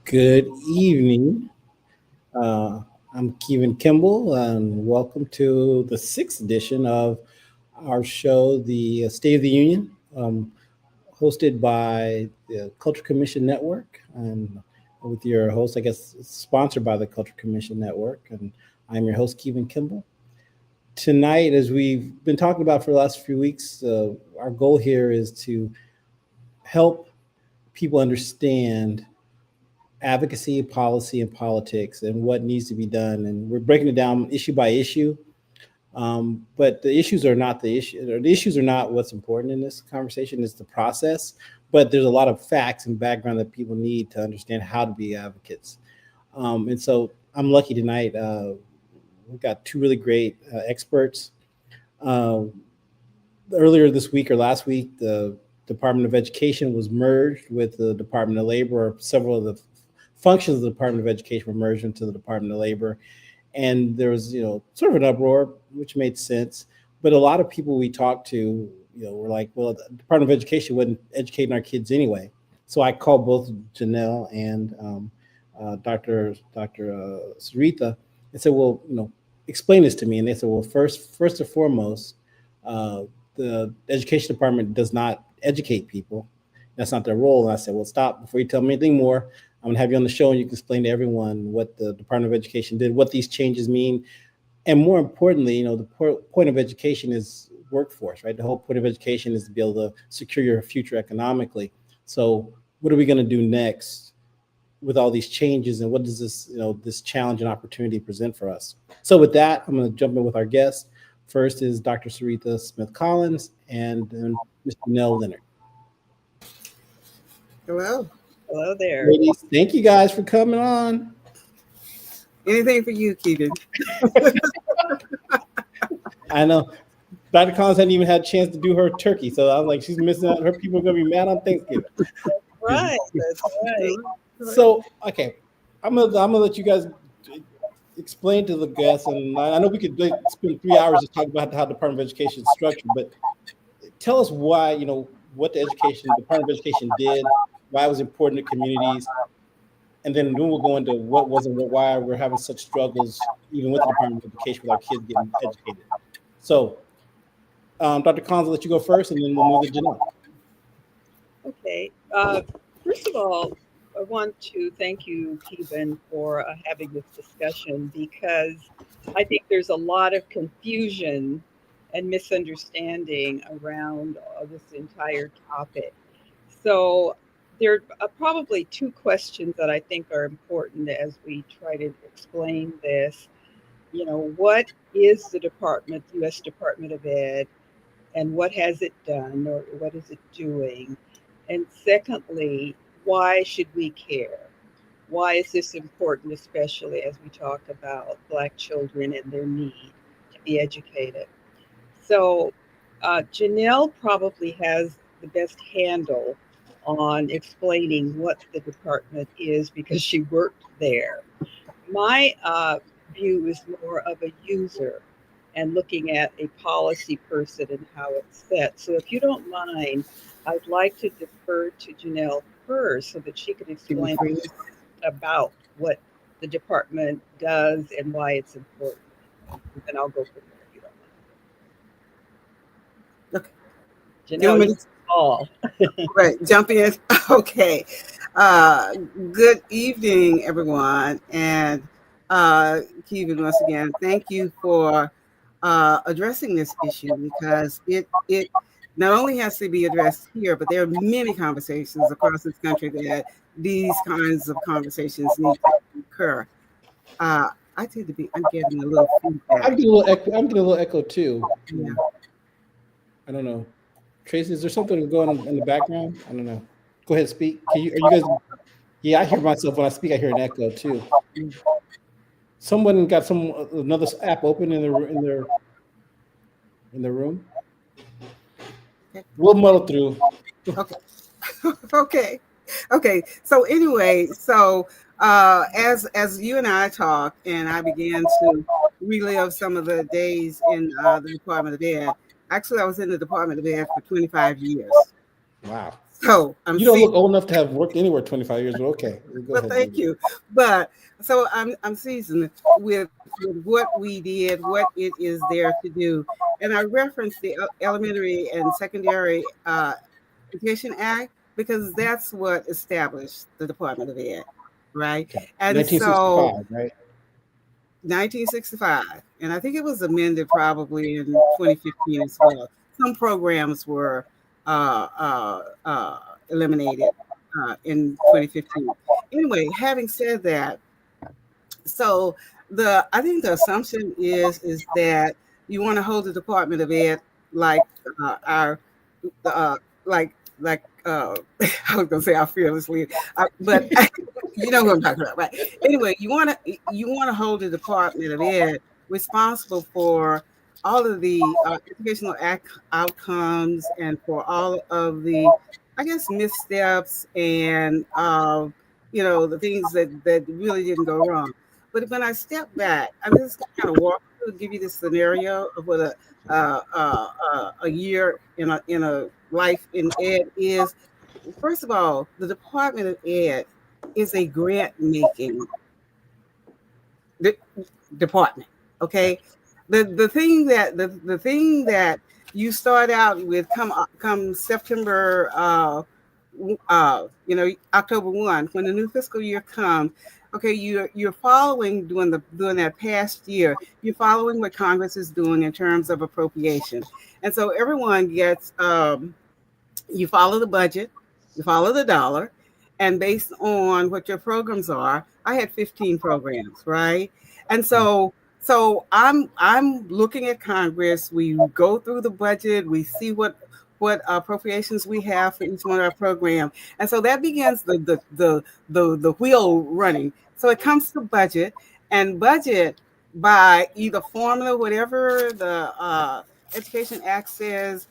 Good evening. Uh, I'm Kevin Kimble, and welcome to the sixth edition of our show, the State of the Union, hosted by the Culture Commission Network, and with your host, I guess, sponsored by the Culture Commission Network. And I'm your host, Kevin Kimble. Tonight, as we've been talking about for the last few weeks, our goal here is to help people understand advocacy, policy, and politics, and what needs to be done. And we're breaking it down issue by issue. But the issues are not the issue. Or the issues are not what's important in this conversation. It's the process. But there's a lot of facts and background that people need to understand how to be advocates. And so I'm lucky tonight. We've got two really great experts. Uh, Earlier this week or last week, the Department of Education was merged with the Department of Labor. Or several of the functions of the Department of Education were merged into the Department of Labor, and there was sort of an uproar, which made sense. But a lot of people we talked to, were like, "Well, the Department of Education wasn't educating our kids anyway." So I called both Jenelle and Dr. Searetha and said, "Well, explain this to me." And they said, "Well, first and foremost, uh, the education department does not educate people. That's not their role." And I said, "Well, stop before you tell me anything more. I'm going to have you on the show and you can explain to everyone what the Department of Education did, what these changes mean. And more importantly, the point of education is workforce, right? The whole point of education is to be able to secure your future economically. So what are we going to do next with all these changes, and what does this challenge and opportunity present for us?" So with that, I'm going to jump in with our guests. First is Dr. Searetha Smith-Collins, and then Mr. Jenelle Leonard. Hello. Hello there. Ladies, thank you guys for coming on. Anything for you, Keegan? I know Dr. Collins hadn't even had a chance to do her turkey, so I was like, she's missing out. Her people are going to be mad on Thanksgiving. Right, that's right. So, okay, I'm gonna let you guys explain to the guests, and I know we could spend 3 hours to talk about how the Department of Education is structured, but tell us why, what the Department of Education did, why it was important to communities, and then we'll go into what wasn't, why we're having such struggles, even with the Department of Education, with our kids getting educated. So, Dr. Collins, I'll let you go first, and then we'll move to Jenelle. Okay. First of all, I want to thank you, Kevin, for having this discussion, because I think there's a lot of confusion and misunderstanding around this entire topic. So there are probably two questions that I think are important as we try to explain this. What is the U.S. Department of Ed, and what has it done, or what is it doing? And secondly, why should we care? Why is this important, especially as we talk about Black children and their need to be educated? So Jenelle probably has the best handle on explaining what the department is because she worked there. My view is more of a user and looking at a policy person and how it's set. So if you don't mind, I'd like to defer to Jenelle first so that she can explain about what the department does and why it's important. And then I'll go from there if you don't mind. Okay. Jenelle, you all. Right, jump in. Okay. Good evening, everyone. And Kevin, once again, thank you for addressing this issue, because it not only has to be addressed here, but there are many conversations across this country that these kinds of conversations need to occur. I'm getting a little feedback. I'm getting a little echo too. Yeah. I don't know. Tracy, is there something going on in the background? I don't know. Go ahead, speak. Are you guys? Yeah, I hear myself when I speak. I hear an echo too. Someone got another app open in their room. We'll muddle through. Okay. Okay. So anyway, as you and I talked, and I began to relive some of the days in the Department of Ed. Actually, I was in the Department of Ed for 25 years. Wow. So I'm You don't seeing. look old enough to have worked anywhere 25 years, but okay. Go Well, ahead. thank you. But so I'm seasoned with what we did, what it is there to do, and I referenced the Elementary and Secondary Education Act because that's what established the Department of Ed, right? Okay. And so 1965, right? 1965, and I think it was amended probably in 2015 as well. Some programs were eliminated in 2015. Anyway, having said that, so I think the assumption is that you want to hold the Department of Ed like our like I was gonna say our fearless leader, but you know what I'm talking about, right? Anyway, you want to hold the Department of Ed responsible for all of the educational outcomes and for all of the, I guess, missteps and the things that really didn't go wrong. But when I step back, I'm just kind of walk through, give you this scenario of what a year in a life in ed is. First of all, the Department of Ed is a grant making department. Okay, the thing that you start out with come September, October 1, when the new fiscal year comes. Okay, you're following during that past year. You're following what Congress is doing in terms of appropriation, and so everyone gets. You follow the budget, you follow the dollar, and based on what your programs are, I had 15 programs, right? And so I'm looking at Congress. We go through the budget, we see what appropriations we have for each one of our program, and so that begins the wheel running. So it comes to budget, and budget by either formula, whatever the Education Act says.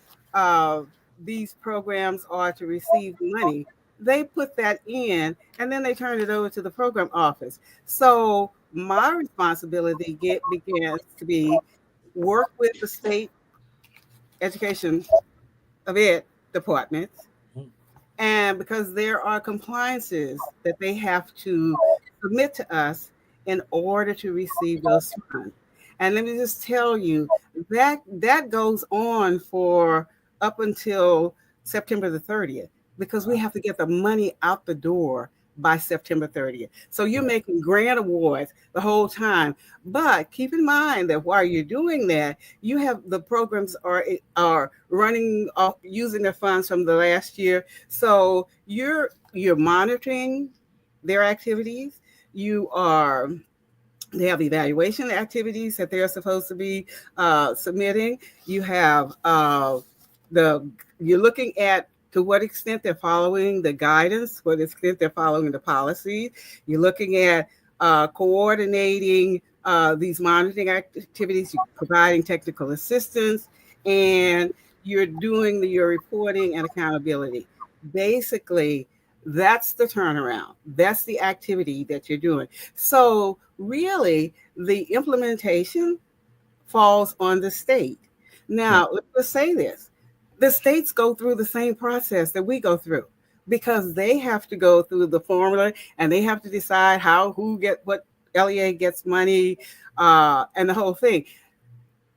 These programs are to receive money, they put that in and then they turn it over to the program office. So my responsibility begins to be work with the state education of ed departments, and because there are compliances that they have to submit to us in order to receive those funds. And let me just tell you that goes on for up until September the 30th, because we have to get the money out the door by September 30th. So you're making grant awards the whole time. But keep in mind that while you're doing that, you have the programs are running off using their funds from the last year. So you're monitoring their activities. They have evaluation activities that they're supposed to be submitting. You have you're looking at to what extent they're following the guidance, what extent they're following the policies. You're looking at coordinating these monitoring activities, you're providing technical assistance, and you're doing your reporting and accountability. Basically, that's the turnaround. That's the activity that you're doing. So really, the implementation falls on the state. Now, let's say this. The states go through the same process that we go through, because they have to go through the formula and they have to decide what LEA gets money, and the whole thing.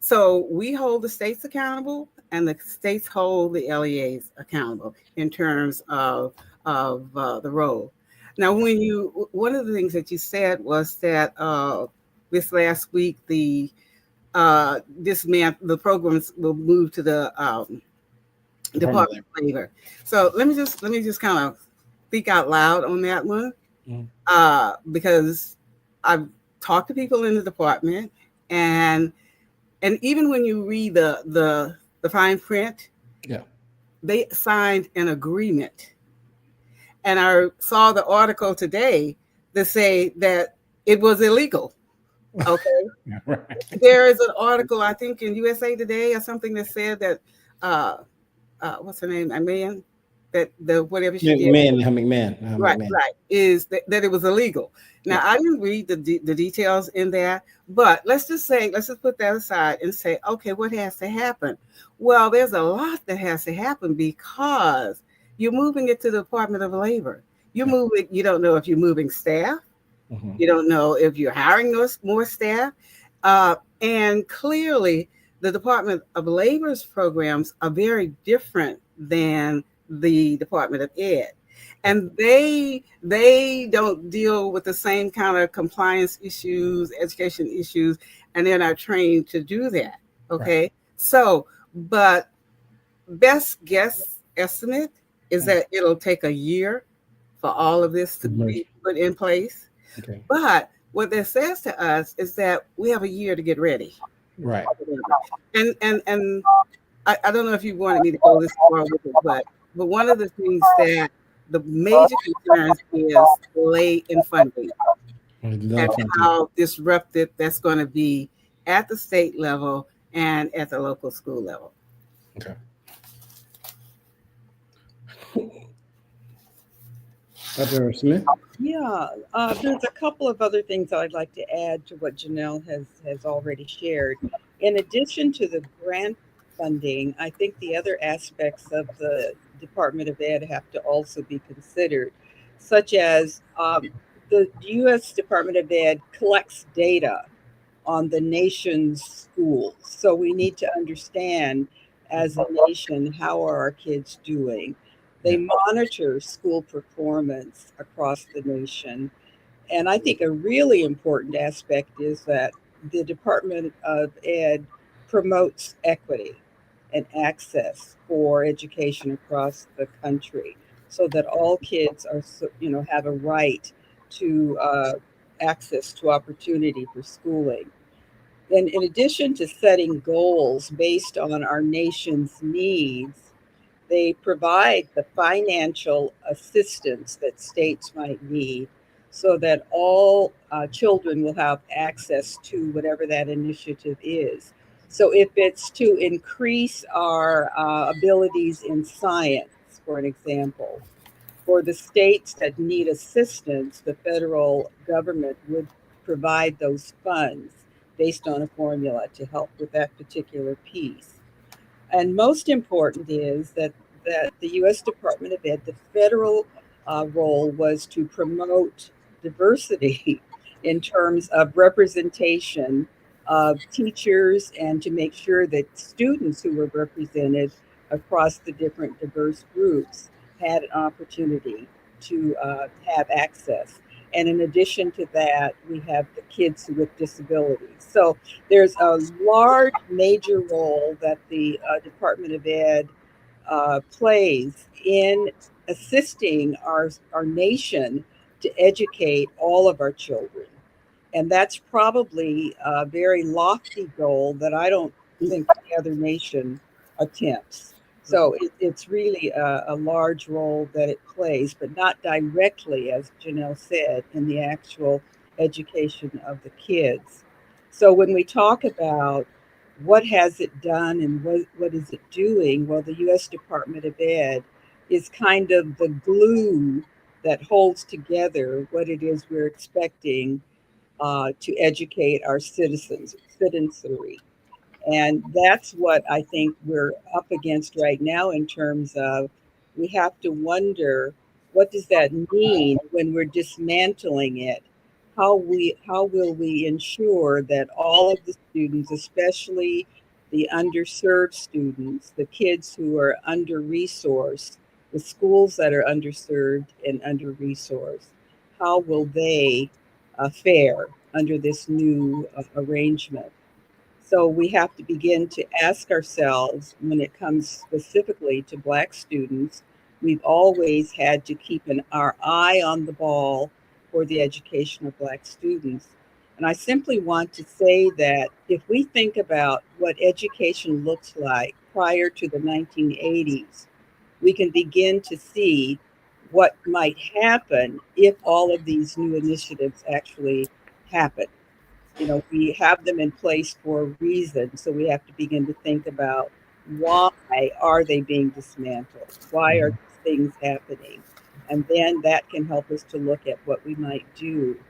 So we hold the states accountable, and the states hold the LEAs accountable in terms of the role. Now, one of the things that you said was that this last week the programs will move to the Department of Labor. So let me just kind of speak out loud on that one, because I've talked to people in the department, and even when you read the fine print, they signed an agreement. And I saw the article today that say that it was illegal. Okay. Right. There is an article, I think, in USA Today or something that said that what's her name? Man, that the whatever she did. McMahon. Right. Is that it was illegal. Now, I didn't read the details in that, but let's just put that aside and say, okay, what has to happen? Well, there's a lot that has to happen, because you're moving it to the Department of Labor. You're moving, you don't know if you're moving staff. You don't know if you're hiring more staff. And clearly, the Department of Labor's programs are very different than the Department of Ed. And they don't deal with the same kind of compliance issues, education issues, and they're not trained to do that. Okay. Right. So, but best guess estimate is that it'll take a year for all of this to be put in place. Okay. But what that says to us is that we have a year to get ready. Right. And I don't know if you wanted me to go this far with it, but one of the things that the major concerns is delay in funding and how disruptive that's going to be at the state level and at the local school level. Okay. Dr. Smith? Yeah, there's a couple of other things I'd like to add to what Jenelle has already shared. In addition to the grant funding, I think the other aspects of the Department of Ed have to also be considered, such as the U.S. Department of Ed collects data on the nation's schools. So we need to understand as a nation, how are our kids doing? They monitor school performance across the nation. And I think a really important aspect is that the Department of Ed promotes equity and access for education across the country so that all kids are, have a right to access to opportunity for schooling. And in addition to setting goals based on our nation's needs, they provide the financial assistance that states might need so that all children will have access to whatever that initiative is. So, if it's to increase our abilities in science, for an example, for the states that need assistance, the federal government would provide those funds based on a formula to help with that particular piece. And most important is that the U.S. Department of Ed, the federal role was to promote diversity in terms of representation of teachers and to make sure that students who were represented across the different diverse groups had an opportunity to have access. And in addition to that, we have the kids with disabilities. So there's a large, major role that the Department of Ed plays in assisting our nation to educate all of our children. And that's probably a very lofty goal that I don't think any other nation attempts. So it's really a large role that it plays, but not directly, as Jenelle said, in the actual education of the kids. So when we talk about what has it done and what is it doing, well, the U.S. Department of Ed is kind of the glue that holds together what it is we're expecting to educate our citizenry. And that's what I think we're up against right now in terms of we have to wonder what does that mean when we're dismantling it? How will we ensure that all of the students, especially the underserved students, the kids who are under resourced, the schools that are underserved and under resourced, how will they fare under this new arrangement? So we have to begin to ask ourselves when it comes specifically to Black students, we've always had to keep our eye on the ball for the education of Black students. And I simply want to say that if we think about what education looks like prior to the 1980s, we can begin to see what might happen if all of these new initiatives actually happen. We have them in place for a reason. So we have to begin to think about why are they being dismantled? Why are these things happening? And then that can help us to look at what we might do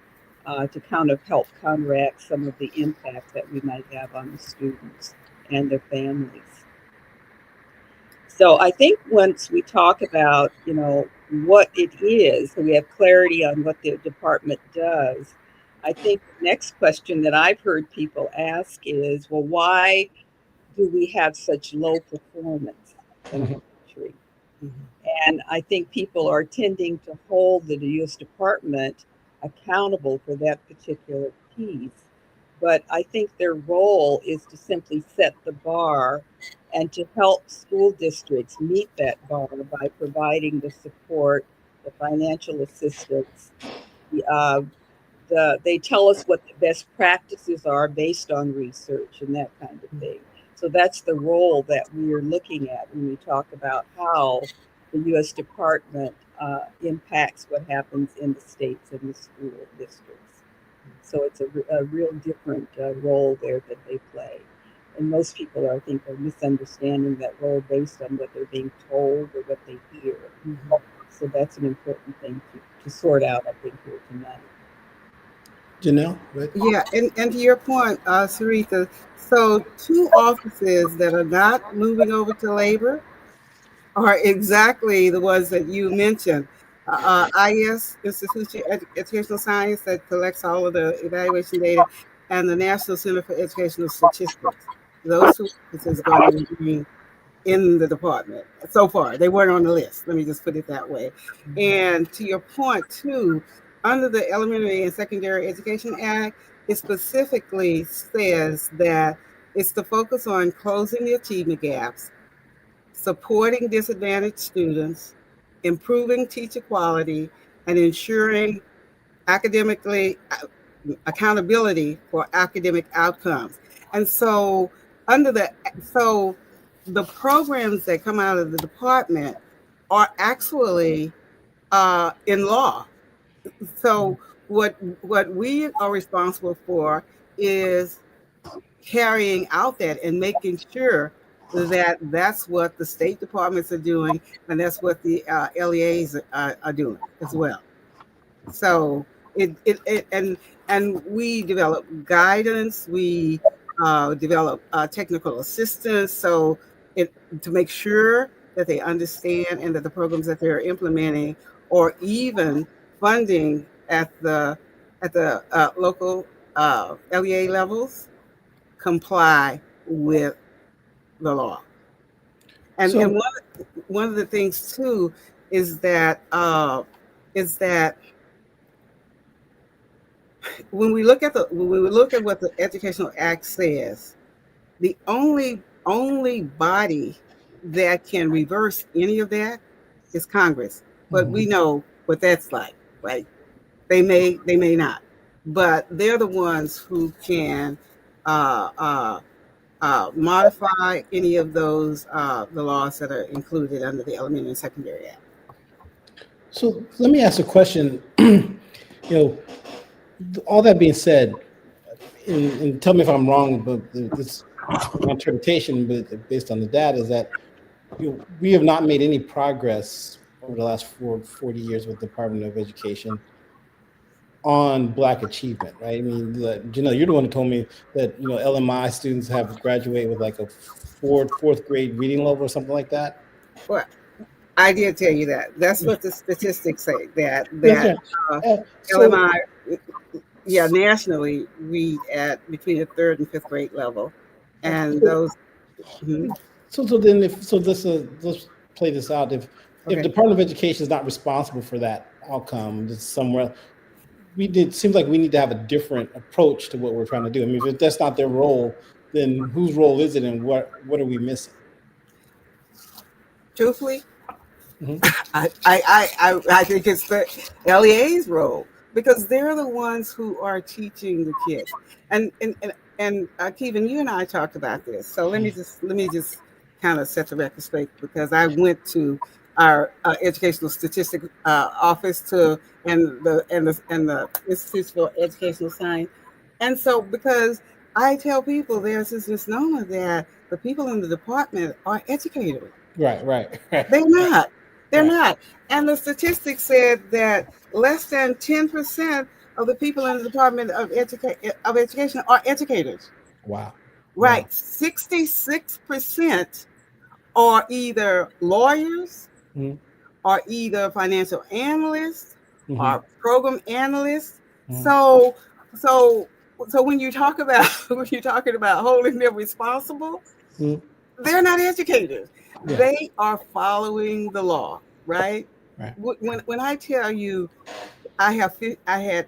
to kind of help counteract some of the impact that we might have on the students and their families. So I think once we talk about, what it is, so we have clarity on what the department does, I think the next question that I've heard people ask is, well, why do we have such low performance in our Mhm. country? Mhm. And I think people are tending to hold the U.S. Department accountable for that particular piece. But I think their role is to simply set the bar and to help school districts meet that bar by providing the support, the financial assistance, uh, they tell us what the best practices are based on research and that kind of thing. So that's the role that we're looking at when we talk about how the U.S. Department impacts what happens in the states and the school districts. So it's a real different role there that they play. And most people, I think, are misunderstanding that role based on what they're being told or what they hear. Mhm. So that's an important thing to sort out, I think, here tonight. Janelle, right? Yeah, and to your point, Searetha, so two offices that are not moving over to labor are exactly the ones that you mentioned. IS, Institute of Educational Science, that collects all of the evaluation data, and the National Center for Educational Statistics. Those two offices are going to remain in the department so far. They weren't on the list. Let me just put it that way. And to your point, too, under the Elementary and Secondary Education Act, it specifically says that it's to focus on closing the achievement gaps, supporting disadvantaged students, improving teacher quality, and ensuring academically accountability for academic outcomes. And so under the programs that come out of the department are actually in law. So what we are responsible for is carrying out that and making sure that that's what the state departments are doing, and that's what the LEAs are doing as well. So it and we develop guidance. We develop technical assistance. So it to make sure that they understand and that the programs that they're implementing, or even funding at the local LEA levels, comply with the law. And So, one of the things too is that when we look at what the Educational Act says, the only body that can reverse any of that is Congress. But we mhm. know what that's like, right? They may not, but they're the ones who can uh, uh, modify any of those the laws that are included under the Elementary and Secondary Act. So let me ask a question. Know, all that being said, and tell me if I'm wrong, but this my interpretation, but based on the data, is that we have not made any progress over the last 40 years with the Department of Education on Black achievement, right? I mean, you're the one who told me that LMI students have graduated with like a fourth grade reading level or something like that. Well, I did tell you that. That's what the statistics say. That That's that right. uh, So, LMI, yeah, nationally read at between the third and fifth grade level, and so, those. Mhm. so then, if so, let's play this out. If Okay. Department of Education is not responsible for that outcome, it's somewhere we did. Seems like we need to have a different approach to what we're trying to do. I mean, if that's not their role, then whose role is it, and what are we missing? Truthfully, Mhm. I think it's the LEA's role, because they're the ones who are teaching the kids. And Kevin, you and I talked about this. So let me just kind of set the record straight, because I went to our educational statistic office to and the Institute for Educational Science. And so, because I tell people there's this misnomer that the people in the department are educators. Right, right, right, They're not. They're right. not. And the statistics said that less than 10% of the people in the Department of Education are educators. Wow, Right. wow. 66% are either lawyers, Mhm. are either financial analysts, Mhm. or program analysts. Mhm. So when you talk about when you're talking about holding them responsible, Mhm. they're not educators. Yeah. They are following the law, right? Right. When I tell you I had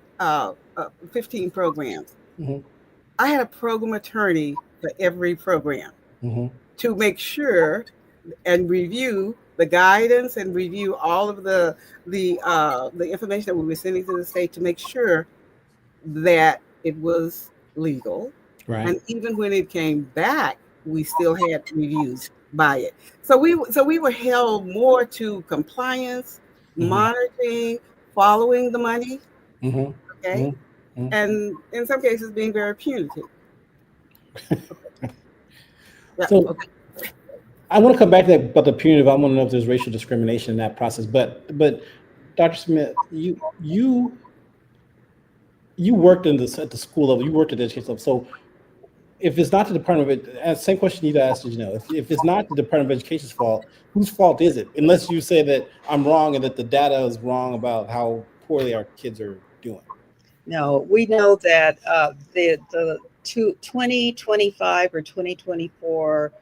15 programs, Mhm. I had a program attorney for every program Mhm. to make sure and review the guidance and review all of the information that we were sending to the state to make sure that it was legal. Right. And even when it came back, we still had reviews by it. So we were held more to compliance, Mhm. monitoring, following the money, Mhm. okay, Mhm. Mhm. and in some cases being very punitive. Yeah, So okay. I want to come back to that about the punitive. I want to know if there's racial discrimination in that process. But Dr. Smith, you worked in this at the school level. You worked at the education level. So if it's not the Department of same question you asked, if it's not the Department of Education's fault, whose fault is it? Unless you say that I'm wrong and that the data is wrong about how poorly our kids are doing. No, we know that the 2025 or 2024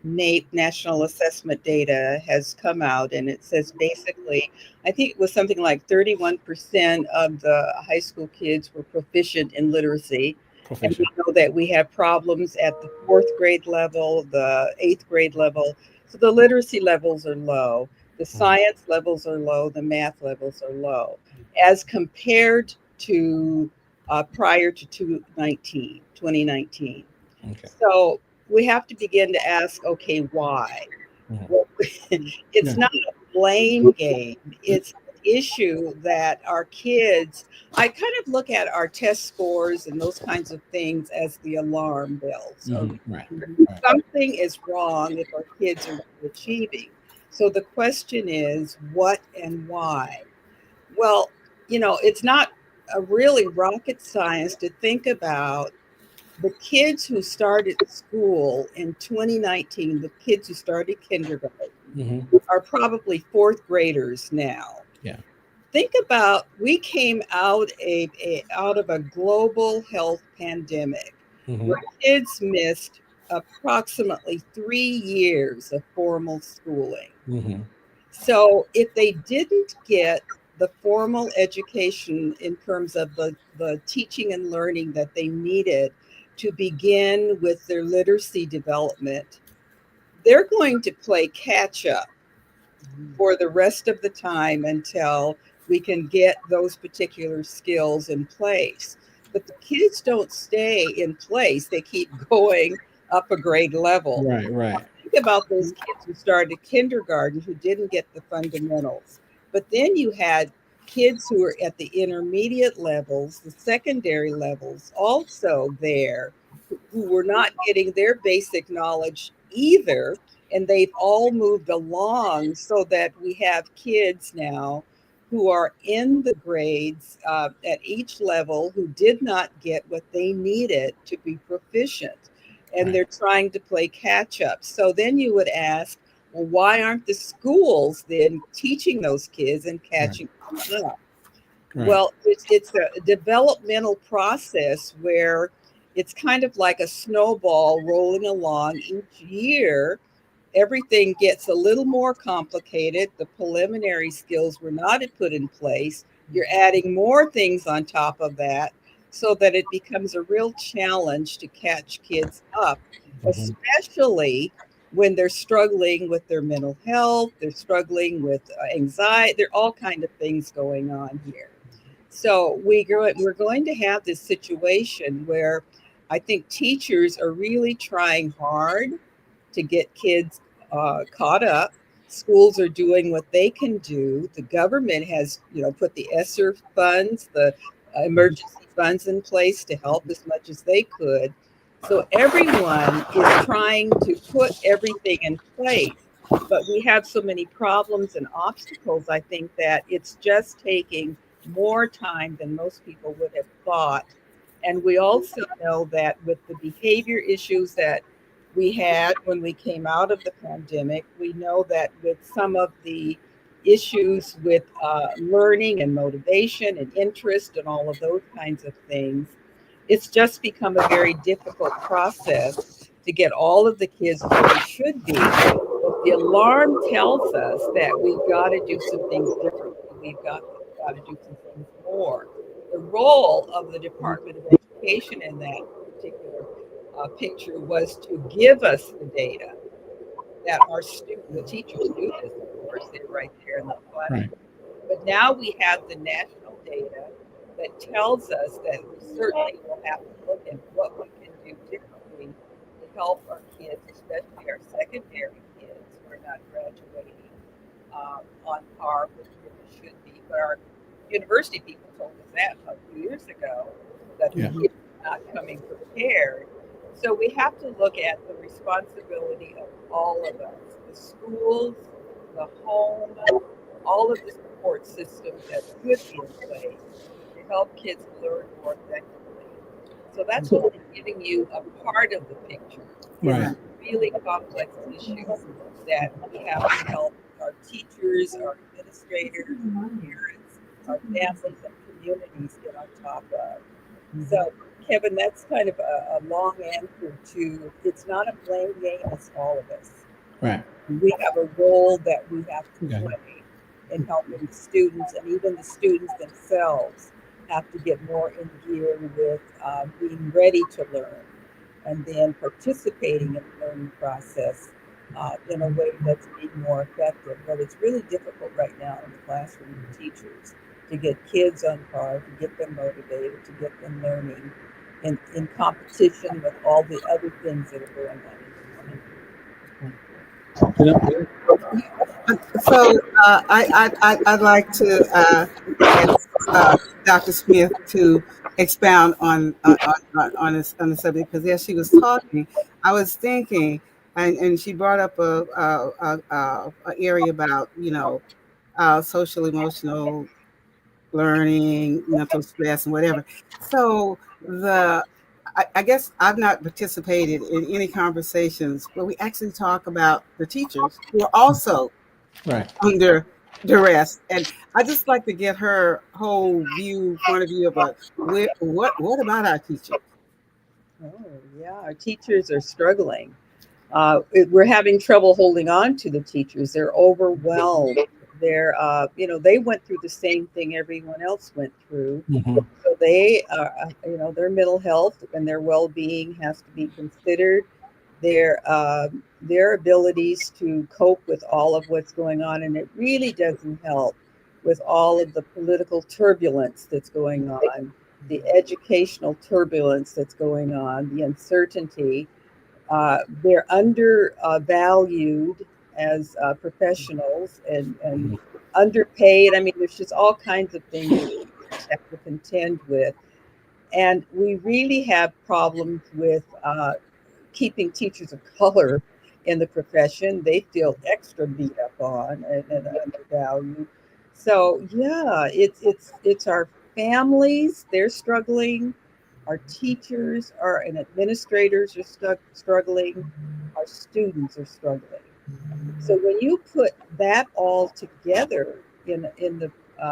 NAEP national assessment data has come out, and it says basically, I think it was something like 31% of the high school kids were proficient in literacy. And we Proficient. know that we have problems at the fourth grade level, the eighth grade level. So the literacy levels are low, the science levels are low, the math levels are low, as compared to prior to 2019. Okay. So we have to begin to ask, okay, why? Mhm. Well, Yeah. it's not a blame game. It's an issue that our kids, I kind of look at our test scores and those kinds of things as the alarm bells. Mhm. Okay? Right. Right. Something is wrong if our kids are not achieving. So the question is, what and why? Well, it's not a really rocket science to think about the kids who started school in 2019, the kids who started kindergarten, Mhm. are probably fourth graders now. Yeah. Think about we came out of a global health pandemic Mhm. where kids missed approximately 3 years of formal schooling. Mhm. So if they didn't get the formal education in terms of the teaching and learning that they needed to begin with their literacy development, they're going to play catch up for the rest of the time until we can get those particular skills in place. But the kids don't stay in place, they keep going up a grade level. Right. Right. Think about those kids who started kindergarten who didn't get the fundamentals. But then you had kids who were at the intermediate levels, the secondary levels, also there, who were not getting their basic knowledge either. And they've all moved along so that we have kids now who are in the grades at each level who did not get what they needed to be proficient, and Right. they're trying to play catch up. So then you would ask, well, why aren't the schools then teaching those kids and Right. catching them up? Right. Well, it's a developmental process where it's kind of like a snowball rolling along each year. Everything gets a little more complicated. The preliminary skills were not put in place. You're adding more things on top of that so that it becomes a real challenge to catch kids up, Mhm. especially when they're struggling with their mental health, they're struggling with anxiety, there are all kinds of things going on here. So we're going to have this situation where I think teachers are really trying hard to get kids caught up. Schools are doing what they can do. The government has, put the ESSER funds, the emergency funds in place to help as much as they could. So everyone is trying to put everything in place. But we have so many problems and obstacles, I think, that it's just taking more time than most people would have thought. And we also know that with the behavior issues that we had when we came out of the pandemic. We know that with some of the issues with learning and motivation and interest and all of those kinds of things, it's just become a very difficult process to get all of the kids where they should be. The alarm tells us that we've got to do some things differently. We've got to do some things more. The role of the Department of Education in that particular picture was to give us the data that the teachers knew this, of course, they're right there in the classroom. Right. But now we have the national data that tells us that we certainly will have to look at what we can do differently to help our kids, especially our secondary kids who are not graduating on par with where they should be. But our university people told us that a few years ago, that the kids are not coming prepared. So we have to look at the responsibility of all of us, the schools, the home, all of the support systems that should be in place to help kids learn more effectively. So that's only giving you a part of the picture. Right. Really complex issues that we have to help our teachers, our administrators, our parents, our families, and communities get on top of. So, Kevin, that's kind of a long answer to, it's not a blame game, it's all of us. Right. We have a role that we have to play in helping students, and even the students themselves have to get more in gear with being ready to learn and then participating in the learning process in a way that's being more effective. But it's really difficult right now in the classroom with teachers to get kids on par, to get them motivated, to get them learning in competition with all the other things that are going on. So I'd like to ask Dr. Smith to expound on the subject, because as she was talking, I was thinking, and she brought up a area about social emotional learning, mental stress, and whatever. So I guess I've not participated in any conversations where we actually talk about the teachers who are also under duress, and I just like to get her whole point of view about what about our teachers? Oh yeah, our teachers are struggling. We're having trouble holding on to the teachers. They're overwhelmed. They're, they went through the same thing everyone else went through. Mm-hmm. So they are, their mental health and their well-being has to be considered. Their abilities to cope with all of what's going on, and it really doesn't help with all of the political turbulence that's going on, the educational turbulence that's going on, the uncertainty. They're undervalued as professionals and underpaid. I mean, there's just all kinds of things that we have to contend with. And we really have problems with keeping teachers of color in the profession. They feel extra beat up on and undervalued. So yeah, it's our families, they're struggling. Our teachers and administrators are struggling. Our students are struggling. So when you put that all together in the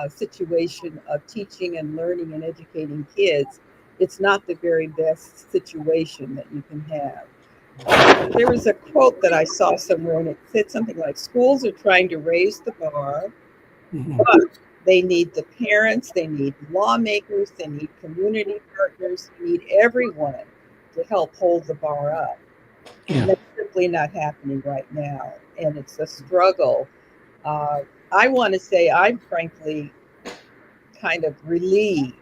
situation of teaching and learning and educating kids, it's not the very best situation that you can have. There was a quote that I saw somewhere, and it said something like, schools are trying to raise the bar, but they need the parents, they need lawmakers, they need community partners, they need everyone to help hold the bar up. And that's simply not happening right now. And it's a struggle. I want to say I'm frankly kind of relieved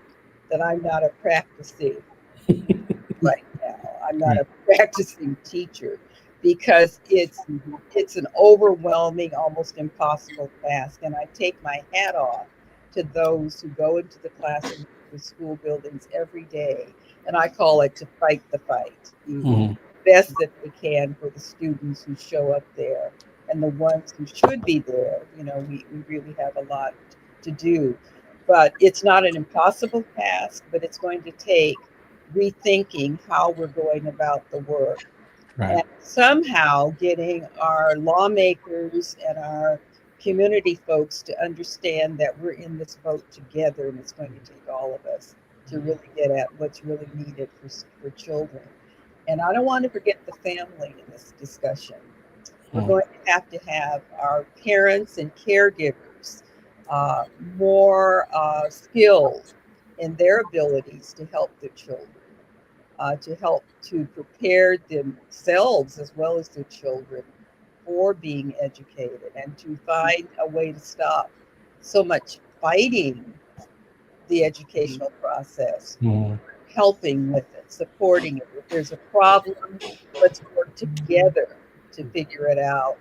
that I'm not a practicing right now. I'm not a practicing teacher, because it's an overwhelming, almost impossible task. And I take my hat off to those who go into the classroom, the school buildings every day, and I call it to fight the fight. Mm-hmm. Best that they can for the students who show up there, and the ones who should be there. We really have a lot to do, but it's not an impossible task, but it's going to take rethinking how we're going about the work. Right. and somehow getting our lawmakers and our community folks to understand that we're in this boat together, and it's going to take all of us to really get at what's really needed for children. And I don't want to forget the family in this discussion. We're going to have our parents and caregivers more skilled in their abilities to help their children, to help to prepare themselves as well as their children for being educated, and to find a way to stop so much fighting the educational process, helping with it, supporting it. If there's a problem, let's work together to figure it out,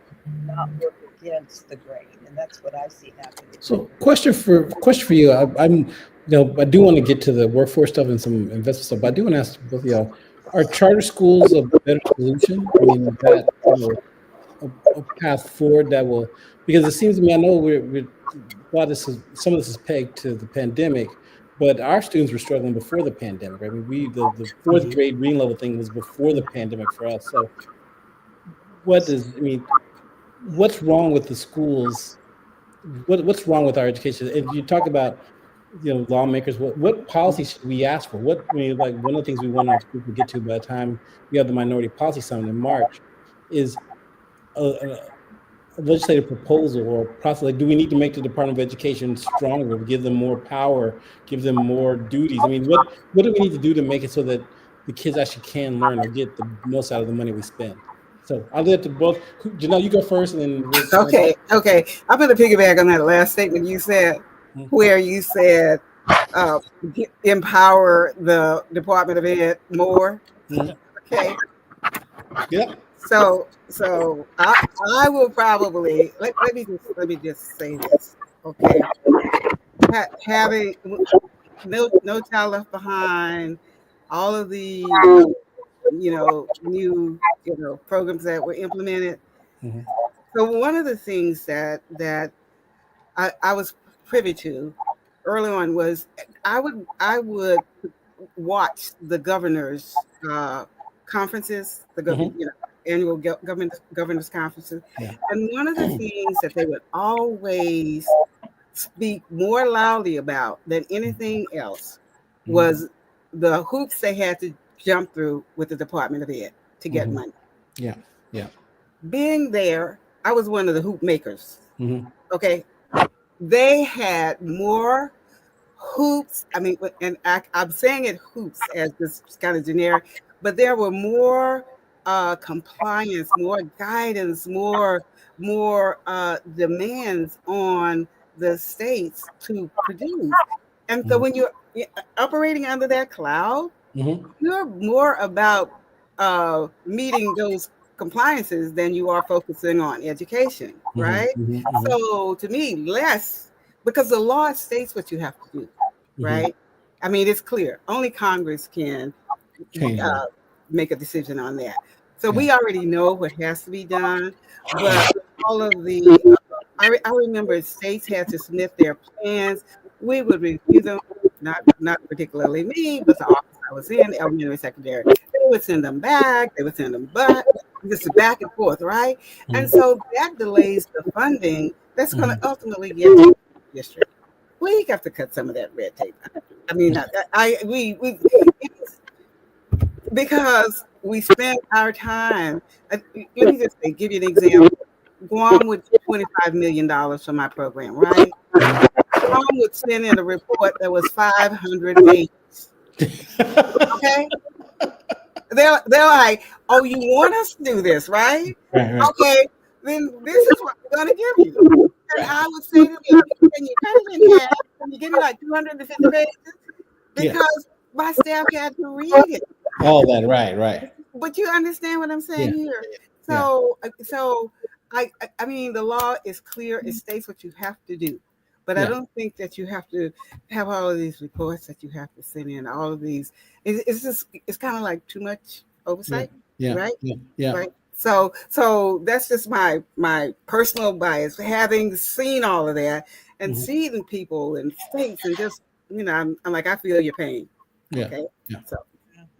not work against the grain. And that's what I see happening. So, question for you. I do want to get to the workforce stuff and some investment stuff, but I do want to ask both of y'all: are charter schools a better solution? I mean, is that a path forward that will? Because it seems to me, I know some of this is pegged to the pandemic, but our students were struggling before the pandemic. Right? I mean, the fourth grade reading level thing was before the pandemic for us. So, what's wrong with the schools? What's wrong with our education? And you talk about, lawmakers. What policy should we ask for? Like one of the things we want to get to by the time we have the Minority Policy Summit in March is a legislative proposal or process. Like, do we need to make the Department of Education stronger, give them more power, give them more duties? I mean, what do we need to do to make it so that the kids actually can learn or get the most out of the money we spend? So I'll let both. Jenelle, you go first, and then we'll. Okay. I'm going to piggyback on that last statement you said, where you said empower the Department of Ed more. Okay. Yeah. So I will probably let me just say this. Okay. Having no Child Left Behind, all of the new programs that were implemented. So one of the things that I was privy to early on was I would watch the governors' conferences, annual governors conferences, and one of the things that they would always speak more loudly about than anything else was the hoops they had to jump through with the Department of Ed to get money. Yeah. Being there, I was one of the hoop makers. Okay. They had more hoops. I mean, and I'm saying it hoops as this kind of generic, but there were more compliance, more guidance, more demands on the states to produce. And so when you're operating under that cloud, you're more about meeting those compliances than you are focusing on education, right? So to me, less, because the law states what you have to do, right? I mean, it's clear. Only Congress can make a decision on that. So we already know what has to be done, but all of the, I remember states had to submit their plans. We would review them, not particularly me, but the office I was in, elementary, secondary. They would send them back. They would send them back. Just back and forth, right? And so that delays the funding that's going to ultimately get to the district. We have to cut some of that red tape. I mean, because we spent our time. Let me just give you an example. Guam with $25 million for my program, right? Guam would send in a report that was 500 pages. Okay. They're like, oh, you want us to do this, right? Okay, then this is what we're going to give you. And I would say to them, can you cut it in half? Can you give me like 250 pages? Because my staff had to read it. All that, right. But you understand what I'm saying here? So I mean, the law is clear. It states what you have to do. But I don't think that you have to have all of these reports that you have to send in, all of these. It's kind of like too much oversight, right? Yeah. Right. So that's just my personal bias, having seen all of that and seeing people and states and just, I'm like, I feel your pain. Okay. Yeah. So.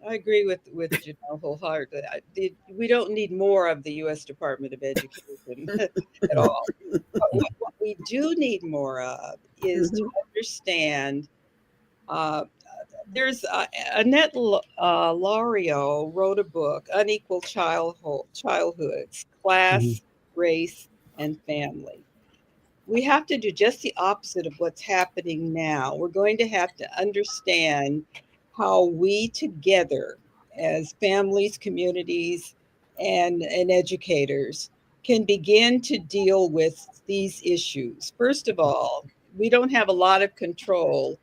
I agree with Janelle wholeheartedly. We don't need more of the U.S. Department of Education at all. But what we do need more of is to Mhm. understand. There's Annette Lario wrote a book, Unequal Childhoods, Mhm. Class, Race, and Family. We have to do just the opposite of what's happening now. We're going to have to understand how we together, as families, communities, and educators, can begin to deal with these issues. First of all, we don't have a lot of control,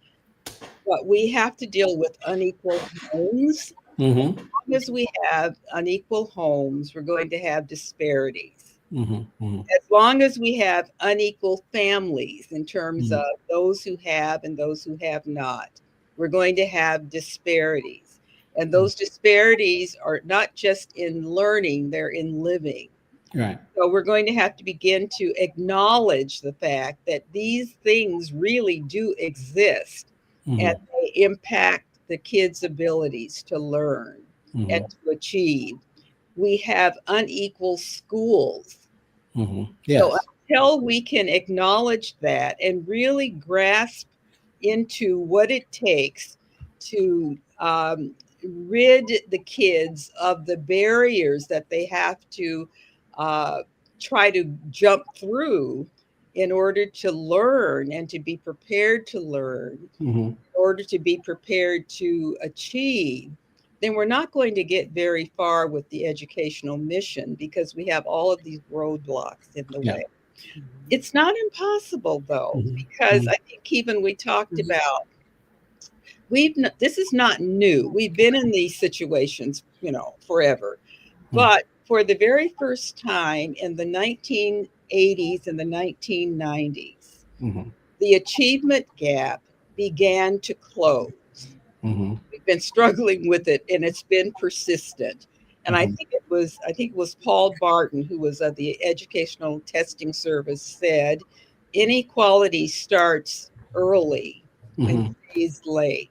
but we have to deal with unequal homes. Mhm. As long as we have unequal homes, we're going to have disparities. Mhm. Mhm. As long as we have unequal families in terms of Mhm. those who have and those who have not, we're going to have disparities. And those disparities are not just in learning, they're in living. Right. So we're going to have to begin to acknowledge the fact that these things really do exist and Mhm. they impact the kids' abilities to learn and Mhm. to achieve. We have unequal schools. Mhm. So Yes. until we can acknowledge that and really grasp into what it takes to rid the kids of the barriers that they have to uh, try to jump through in order to learn and to be prepared to learn, Mhm. in order to be prepared to achieve, then we're not going to get very far with the educational mission because we have all of these roadblocks in the Yeah. way. It's not impossible though, Mhm. because Mhm. I think even we talked Mhm. about this is not new. We've been in these situations, forever. Mhm. But for the very first time in the 1980s and the 1990s, Mhm. the achievement gap began to close. Mhm. We've been struggling with it and it's been persistent. And I Mhm. think it was Paul Barton, who was of the Educational Testing Service, said inequality starts early and Mhm. stays late.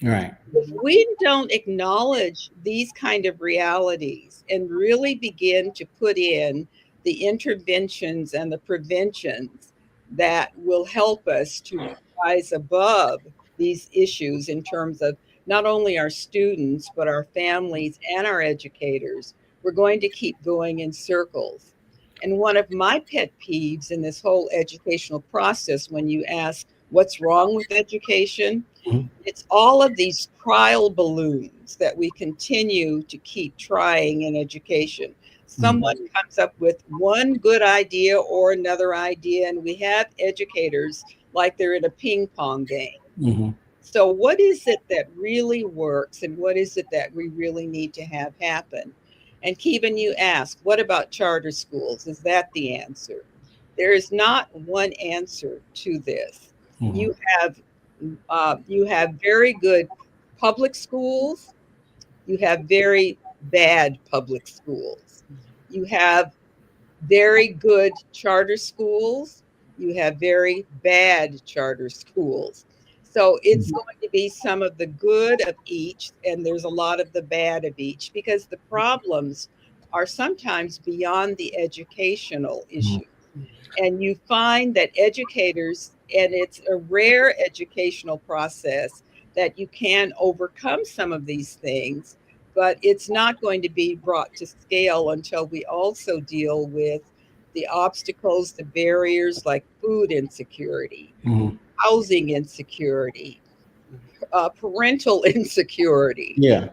Right. If we don't acknowledge these kind of realities and really begin to put in the interventions and the preventions that will help us to rise above these issues in terms of not only our students, but our families and our educators, we're going to keep going in circles. And one of my pet peeves in this whole educational process, when you ask what's wrong with education, Mhm. it's all of these trial balloons that we continue to keep trying in education. Mhm. Someone comes up with one good idea or another idea, and we have educators like they're in a ping pong game. Mhm. So, what is it that really works, and what is it that we really need to have happen? And Kevin, you asked, what about charter schools? Is that the answer? There is not one answer to this. Mhm. You have you have very good public schools. You have very bad public schools. You have very good charter schools. You have very bad charter schools. So it's Mhm. going to be some of the good of each, and there's a lot of the bad of each because the problems are sometimes beyond the educational Mhm. issue. And you find that educators, and it's a rare educational process that you can overcome some of these things, but it's not going to be brought to scale until we also deal with the obstacles, the barriers like food insecurity, Mhm. housing insecurity, parental insecurity. Yeah.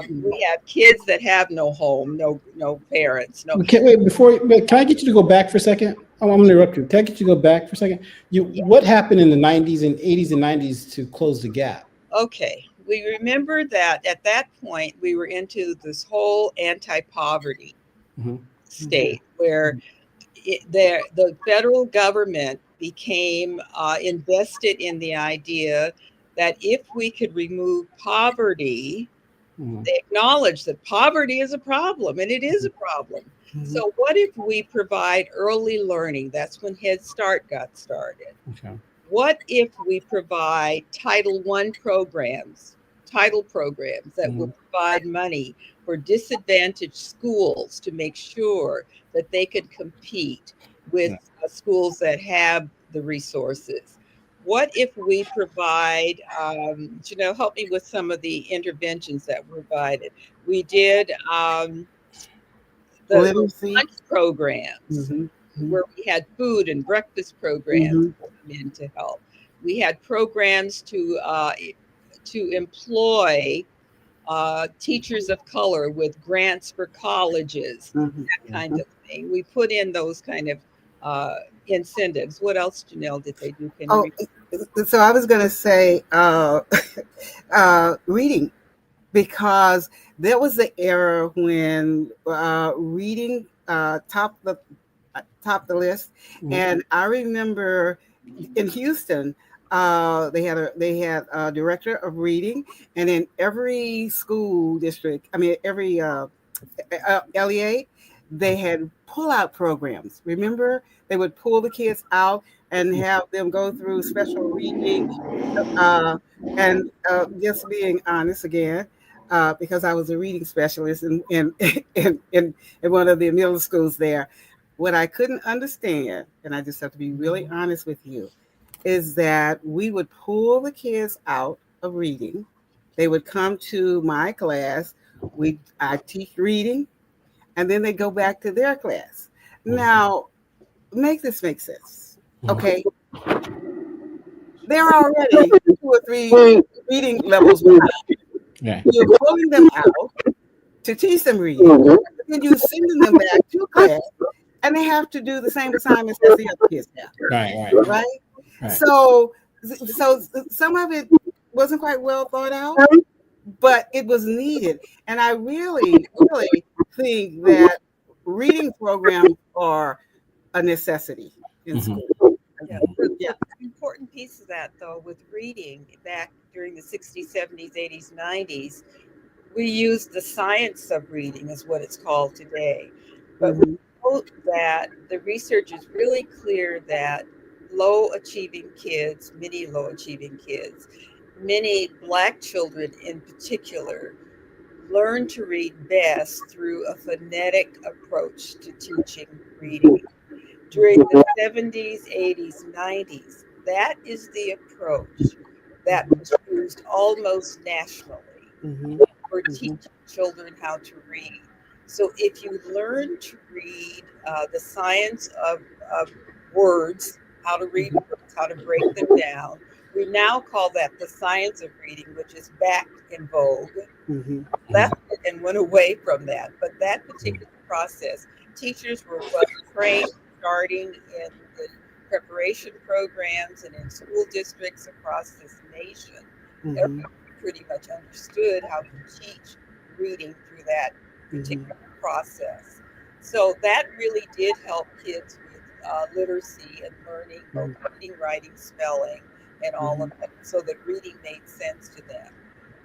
We have kids that have no home, no parents, no. Okay, wait, but can I get you to go back for a second? I'm going to interrupt you. Can I get you to go back for a second? What happened in the 90s and 80s and 90s to close the gap? Okay, we remember that at that point we were into this whole anti-poverty Mhm. state where the federal government became invested in the idea that if we could remove poverty, Mhm. they acknowledge that poverty is a problem, and it is a problem. Mhm. So, what if we provide early learning? That's when Head Start got started. Okay. What if we provide Title I programs title programs that will provide money for disadvantaged schools to make sure that they could compete with schools that have the resources. What if we provide, help me with some of the interventions that were provided. We did the Literacy. lunch programs where we had food and breakfast programs come in to help. We had programs to employ teachers of color with grants for colleges, that kind of thing. We put in those kind of incentives. What else, Jenelle, did they do? So I was going to say reading, because there was the era when reading topped the list, and I remember in Houston they had a director of reading, and in every school district, every LEA, they had pull-out programs. Remember, they would pull the kids out and have them go through special reading. And just being honest again, because I was a reading specialist in one of the middle schools there, what I couldn't understand, and I just have to be really honest with you, is that we would pull the kids out of reading. They would come to my class. I teach reading, and then they go back to their class. Now, make this make sense, okay? There are already 2 or 3 reading levels. You're pulling them out to teach them reading, and then you're sending them back to class, and they have to do the same assignments as the other kids have. Right? So some of it wasn't quite well thought out, but it was needed. And I really, really think that reading programs are a necessity in school. The important piece of that, though, with reading back during the 60s, 70s, 80s, 90s, we used the science of reading, is what it's called today. But we know that the research is really clear that low-achieving kids, many low-achieving kids, many Black children in particular, learn to read best through a phonetic approach to teaching reading. During the 70s, 80s, 90s, that is the approach that was used almost nationally for teaching children how to read. So if you learn to read the science of words, how to read words, how to break them down, we now call that the science of reading, which is back in vogue. Left it and went away from that. But that particular process, teachers were well trained starting in the preparation programs and in school districts across this nation. Everybody pretty much understood how to teach reading through that particular process. So that really did help kids with literacy and learning, both reading, writing, spelling, and all of that, so that reading made sense to them.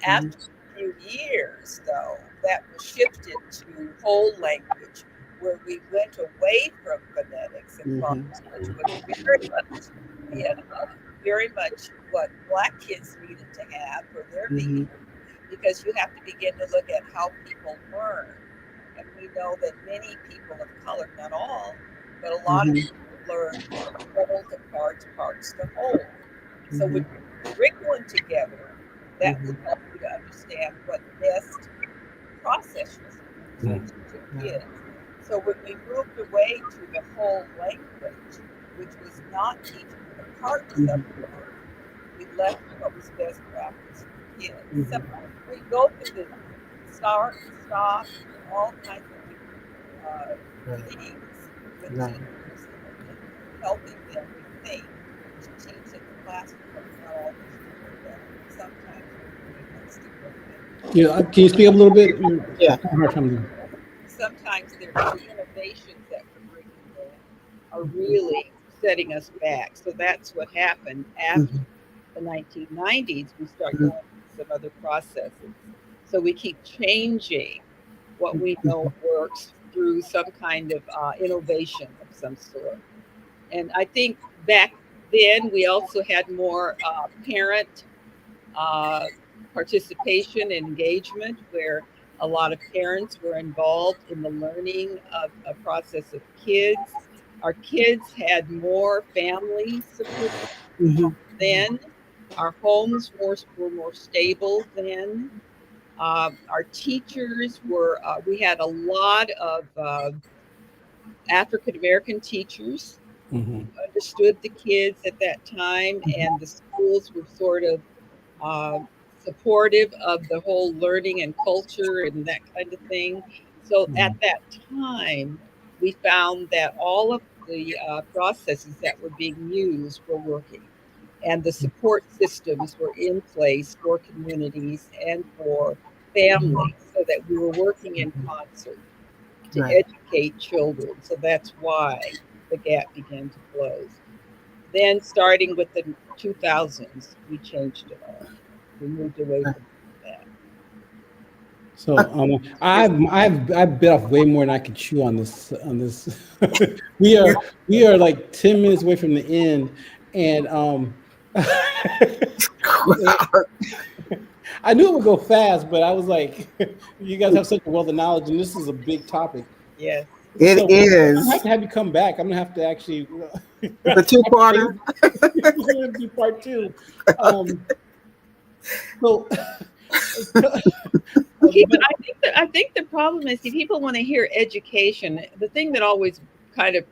After a few years, though, that was shifted to whole language, where we went away from phonetics and prompts, which was very much what Black kids needed to have for their behavior, because you have to begin to look at how people learn. And we know that many people of color, not all, but a lot of people learn from whole to parts to whole. So when you bring one together, that will help you to understand what best process you're teaching to kids. So when we moved away to the whole language, which was not teaching the parts of the word, we left what was best practice for kids. So we go through the start, stop, all kinds of things with teachers and helping them think to teach in the classroom, but not always do that. Sometimes can you speak up a little bit? Yeah. Sometimes there's the innovations that we're bringing in are really setting us back. So that's what happened after the 1990s. We start going through some other processes. So we keep changing what we know works through some kind of innovation of some sort. And I think back then we also had more parent participation and engagement where a lot of parents were involved in the learning of a process of kids. Our kids had more family support Mm-hmm. then. Our homes were more stable then. Our teachers were, we had a lot of African American teachers Mm-hmm. who understood the kids at that time, and the schools were sort of uh, supportive of the whole learning and culture and that kind of thing. So at that time, we found that all of the processes that were being used were working, and the support systems were in place for communities and for families, so that we were working in concert to Right. educate children. So that's why the gap began to close. Then, starting with the 2000s, we changed it all. We moved away Right. from that. So I've bit off way more than I could chew on this. we are we are like 10 minutes away from the end, and I knew it would go fast, but I was like, you guys have such a wealth of knowledge, and this is a big topic. Yes. It So I'm gonna have is to have you come back. I'm gonna have to actually the two-parter. it's gonna be part two. So I think the problem is, see, people want to hear education. The thing that always kind of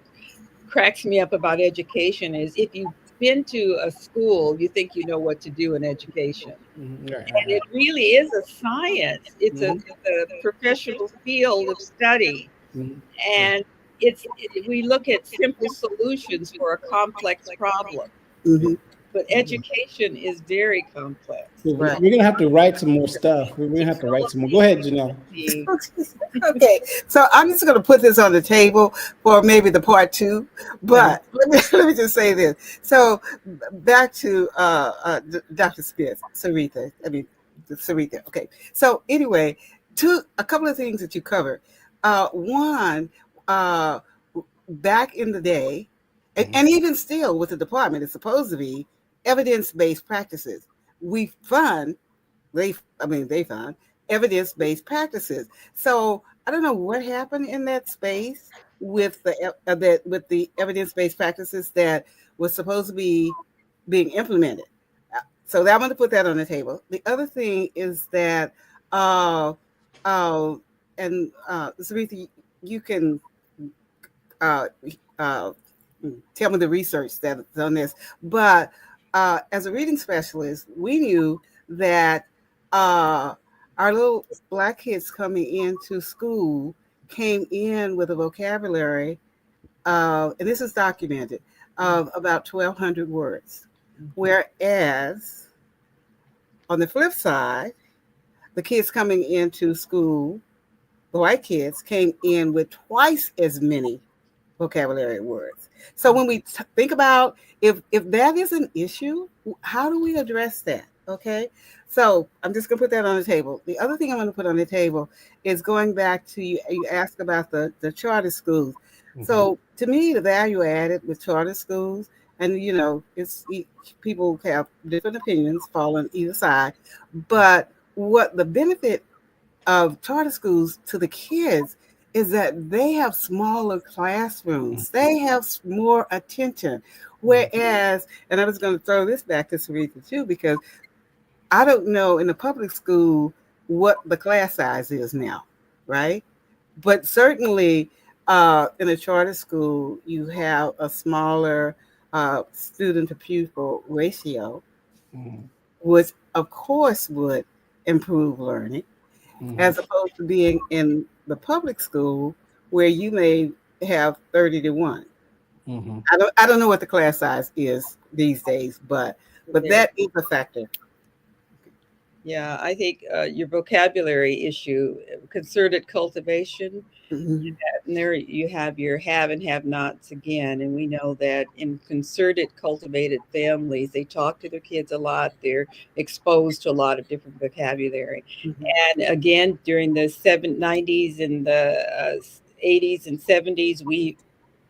cracks me up about education is, if you've been to a school, you think you know what to do in education. And it really is a science. It's a professional field of study. And we look at simple solutions for a complex problem. Mm-hmm. But education is very complex. Right. We're gonna have to write some more stuff. We're gonna have to write some more. Go ahead, Jenelle. Okay, so I'm just going to put this on the table for maybe the part two. But let me just say this. So back to Dr. Smith, Searetha. Searetha. Okay. So anyway, a couple of things that you covered. One, back in the day, and even still with the department, it's supposed to be evidence-based practices. We fund they found evidence-based practices. So I don't know what happened in that space with the evidence-based practices that was supposed to be being implemented. So I'm going to put that on the table. The other thing is that Saritha, you can uh, uh, tell me the research that's on this, but as a reading specialist, we knew that our little Black kids coming into school came in with a vocabulary, and this is documented, of about 1,200 words. Whereas on the flip side, the kids coming into school, the white kids, came in with twice as many vocabulary words. So when we think about if that is an issue, how do we address that? Okay, so I'm just going to put that on the table. The other thing I'm going to put on the table is going back to you asked about the charter schools. So to me, the value added with charter schools, and it's people have different opinions, fall on either side, but what the benefit of charter schools to the kids is that they have smaller classrooms. They have more attention. Whereas, and I was going to throw this back to Searetha too, because I don't know in the public school what the class size is now, right? But certainly in a charter school, you have a smaller student to pupil ratio, which of course would improve learning, as opposed to being in the public school where you may have 30 to 1. I don't know what the class size is these days, but that is a factor. Yeah, I think your vocabulary issue, concerted cultivation, Mm-hmm. and there you have your have and have nots again. And we know that in concerted, cultivated families, they talk to their kids a lot. They're exposed to a lot of different vocabulary. Mm-hmm. And again, during the 90s and the 80s and 70s, we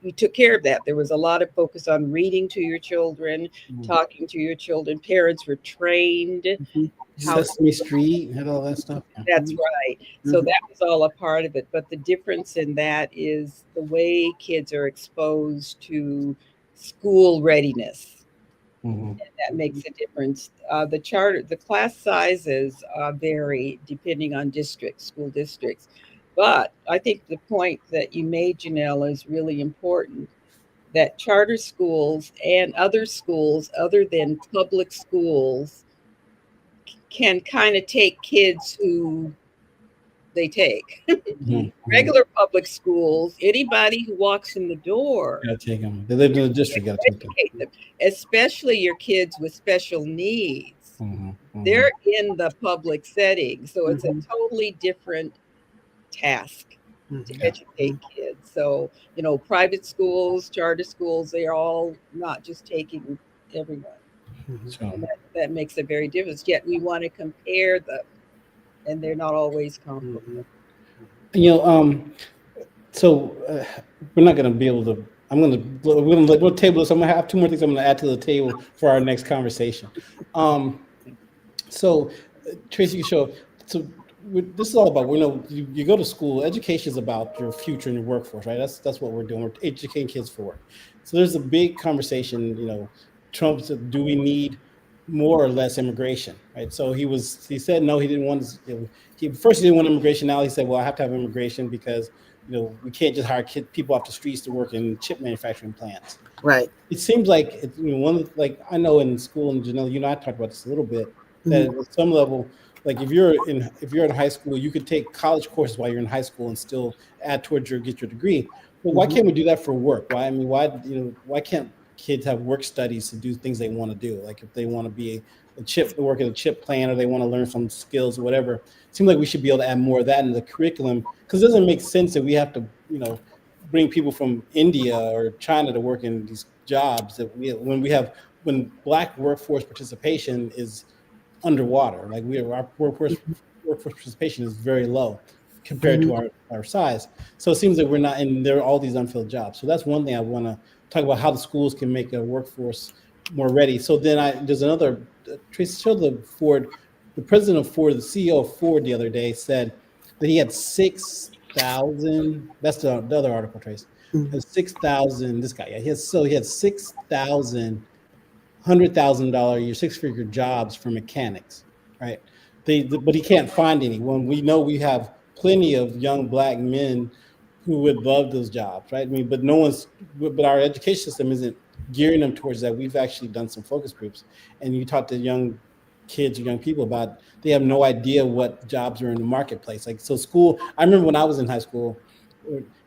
we took care of that. There was a lot of focus on reading to your children, talking to your children. Parents were trained. Sesame Street had all that stuff. That's right. So that was all a part of it. But the difference in that is the way kids are exposed to school readiness. And that makes a difference. The class sizes vary depending on school districts. But I think the point that you made, Jenelle, is really important, that charter schools and other schools other than public schools can kind of take kids who they take. Regular public schools, anybody who walks in the door, gotta take them. They live in the district, gotta take them. Especially your kids with special needs. They're in the public setting, so it's a totally different task to educate kids. So, private schools, charter schools, they are all not just taking everyone. And that makes a very difference. Yet we want to compare them, and they're not always comparable. So we're not going to be able to. We'll table this. I'm going to have two more things I'm going to add to the table for our next conversation. So Tracy, so this is all about, you go to school. Education is about your future in the workforce, right? That's what we're doing. We're educating kids for work. So there's a big conversation. Trump said, do we need more or less immigration, right? So he said no, he didn't want first he didn't want immigration. Now he said, well, I have to have immigration because we can't just hire people off the streets to work in chip manufacturing plants. Right. It seems like I know in school, and Janelle, I talked about this a little bit, that at some level, like if you're in high school, you could take college courses while you're in high school and still add towards get your degree. But why can't we do that for work? Why can't kids have work studies to do things they want to do? Like if they want to be work at a chip plant, or they want to learn some skills or whatever. It seems like we should be able to add more of that in the curriculum, because it doesn't make sense that we have to, bring people from India or China to work in these jobs when Black workforce participation is underwater. Like our workforce participation is very low compared to our size. So it seems that we're not, and there are all these unfilled jobs. So that's one thing I want to talk about, how the schools can make a workforce more ready. So then there's another, Tracy showed the president of Ford, the CEO of Ford the other day said that he had 6,000, that's the other article, Tracy, 6,000, this guy, he had 6,000 $100,000 a year, six-figure jobs for mechanics, right? But he can't find anyone. We know we have plenty of young Black men who would love those jobs, right? But our education system isn't gearing them towards that. We've actually done some focus groups, and you talk to young kids or young people about, they have no idea what jobs are in the marketplace. Like, so school, I remember when I was in high school,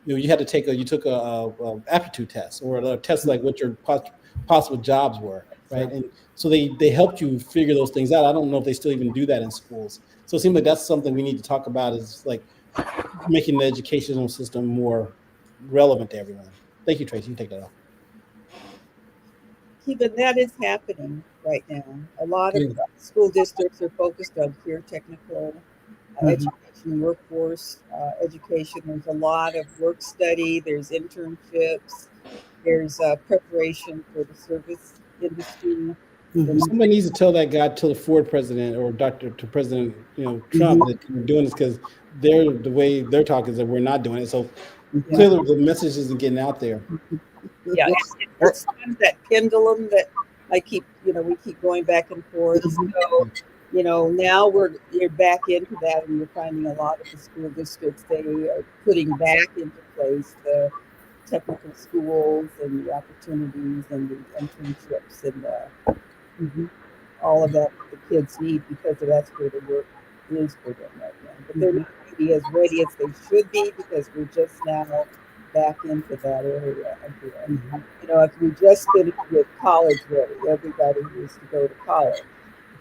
you had to you took a aptitude test, or a test like what your possible jobs were, right? And so they helped you figure those things out. I don't know if they still even do that in schools. So it seems like that's something we need to talk about, is like making the educational system more relevant to everyone. Thank you, Tracy. You can take that off. But that is happening right now. A lot of school districts are focused on career technical education, workforce education. There's a lot of work study. There's internships. There's preparation for the service industry. Somebody needs to tell the Ford president, or to President Trump, that we're doing this, because the way they're talking is that we're not doing it. So clearly the message isn't getting out there. Yeah, it's that pendulum that we keep going back and forth. So, now you're back into that, and you're finding a lot of the school districts, they are putting back into place the technical schools and the opportunities and the internships and all of that the kids need, because that's where the work is for them right now. But they're not really as ready as they should be, because we're just now back into that area again. If we just finished with college ready, everybody used to go to college.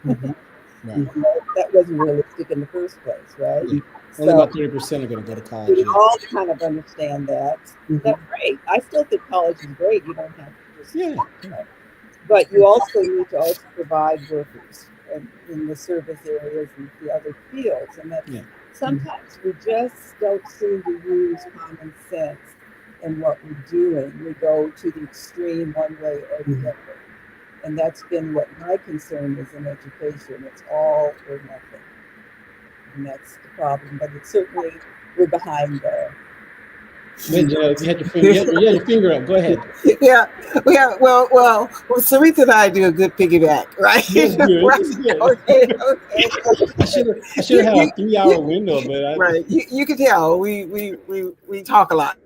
That wasn't realistic in the first place, right? Only about 30% are going to go to college. We all kind of understand that. That's great. I still think college is great. You don't have to just but you also need to also provide workers in the service areas and the other fields. And that sometimes we just don't seem to use common sense in what we're doing. We go to the extreme one way or the other. And that's been what my concern is in education. It's all or nothing. And that's the problem. But it's certainly, we're behind there. Wait, you had your finger up. Go ahead. Yeah. Well, Searetha and I do a good piggyback, right? That's good. Right. That's good. Okay. I should have had a 3-hour window, but right. You can tell we talk a lot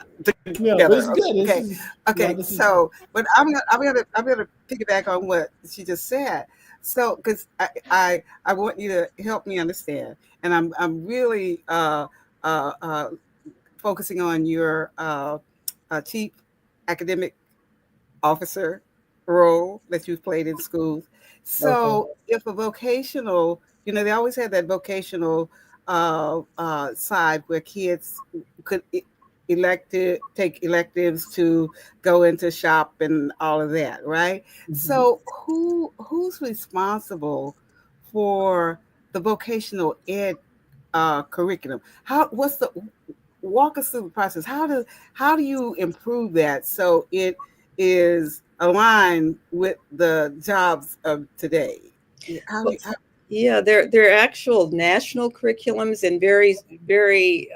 no, together. but it's good. Okay. So, but I'm gonna piggyback on what she just said. So, because I want you to help me understand, and I'm really focusing on your chief academic officer role that you've played in schools. So if a vocational, they always had that vocational side where kids could take electives to go into shop and all of that, right? Mm-hmm. So who's responsible for the vocational ed curriculum? Walk us through the process. How do you improve that so it is aligned with the jobs of today? Yeah, they're actual national curriculums and very, very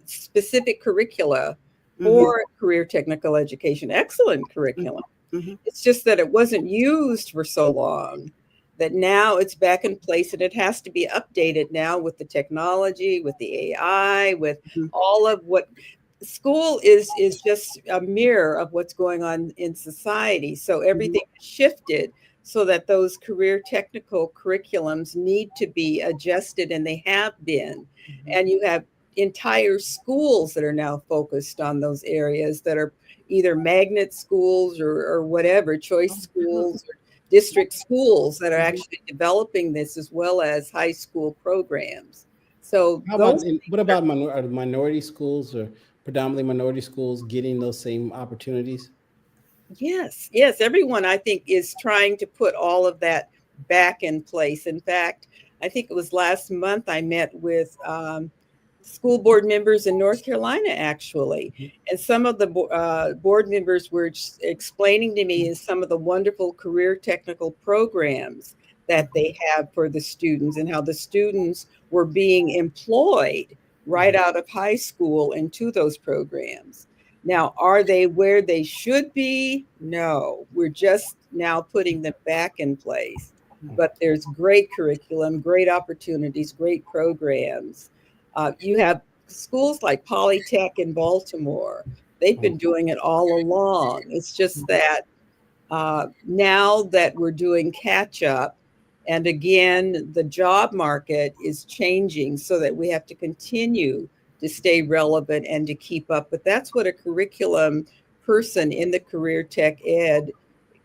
specific curricula for career technical education. Excellent curriculum. Mm-hmm. It's just that it wasn't used for so long that now it's back in place, and it has to be updated now with the technology, with the AI, with all of what school is just a mirror of what's going on in society. So everything shifted so that those career technical curriculums need to be adjusted, and they have been. And you have entire schools that are now focused on those areas that are either magnet schools or whatever, choice schools or district schools that are actually developing this, as well as high school programs. So what about minority schools or predominantly minority schools getting those same opportunities? Yes. Everyone, I think, is trying to put all of that back in place. In fact, I think it was last month I met with school board members in North Carolina, actually. And some of the board members were explaining to me some of the wonderful career technical programs that they have for the students, and how the students were being employed right out of high school into those programs. Now, are they where they should be? No, we're just now putting them back in place. But there's great curriculum, great opportunities, great programs. You have schools like Polytech in Baltimore. They've been doing it all along. It's just that now that we're doing catch up, and again, the job market is changing so that we have to continue to stay relevant and to keep up. But that's what a curriculum person in the career tech ed